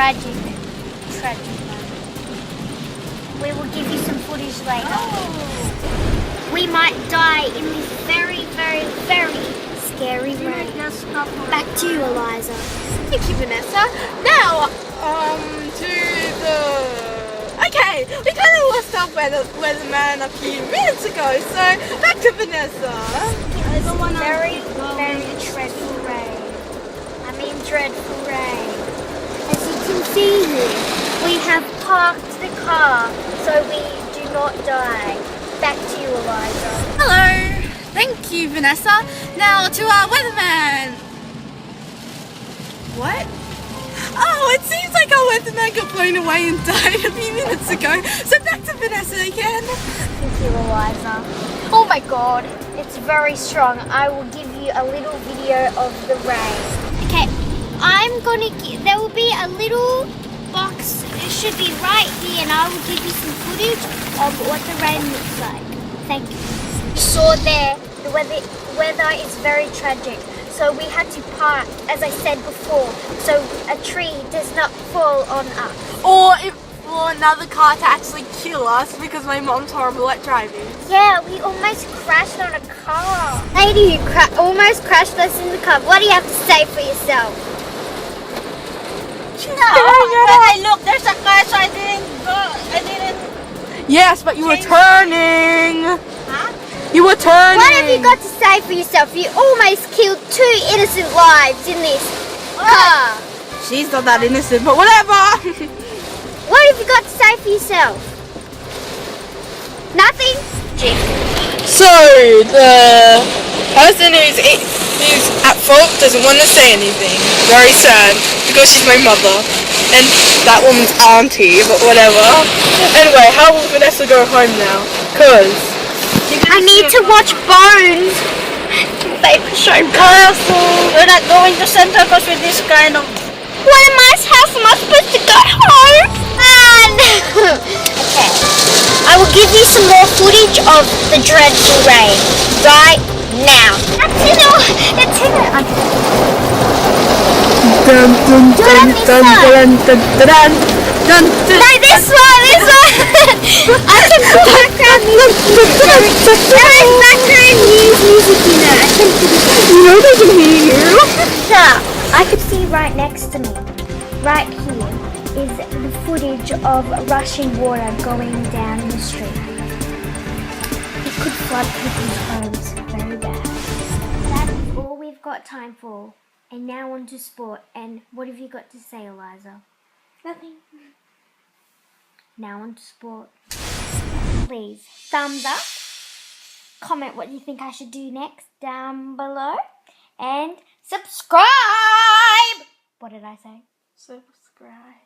tragic moment. We will give you some footage later. Oh. We might die in this very, very, very scary rain. Back to you, Eliza. Thank you, Vanessa. Now, to the... Okay, we kind of lost our weatherman a few minutes ago, so back to Vanessa. Very, very dreadful rain. I mean dreadful rain. As you can see here, we have parked the car so we do not die. Back to you, Eliza. Hello. Thank you, Vanessa. Now to our weatherman. What? Oh, it seems like our weatherman got blown away and died a few minutes ago. So back to Vanessa again. Thank you, Eliza. Oh my god, it's very strong. I will give you a little video of the rain. Okay, there will be a little box. It should be right here, and I will give you some footage of what the rain looks like. Thank you. You saw there, the weather is very tragic. So we had to park, as I said before, so a tree does not fall on us. Or another car to actually kill us because my mom's horrible at driving. Yeah, we almost crashed on a car. Lady who almost crashed us in the car. What do you have to say for yourself? No, when I looked, there's a car, so I didn't. Yes, but you were turning. Huh? You were turning. What have you got to say for yourself? You almost killed 2 innocent lives in this car. She's not that innocent, but whatever. What have you got to say for yourself? Nothing? So, the person who's at fault doesn't want to say anything. Very sad, because she's my mother. And that woman's auntie, but whatever. Anyway, how will Vanessa go home now? Because I need to watch Bones. Baby Shame Castle. We're not going to Central because with this kind of... How am I supposed to go home? Okay. I will give you some more footage of the dreadful rain right now. That's in it. Dun dun dun dun dun dun dun dun. No, this one. I can put background music. There is background music in it. You know they can hear you. Yeah, I could see right next to me. Right here is the footage of rushing water going down in the street. It could flood people's homes very bad. That is all we've got time for. And now on to sport. And what have you got to say, Eliza? Nothing. Now on to sport. Please, thumbs up. Comment what you think I should do next down below. And subscribe! What did I say? Subscribe.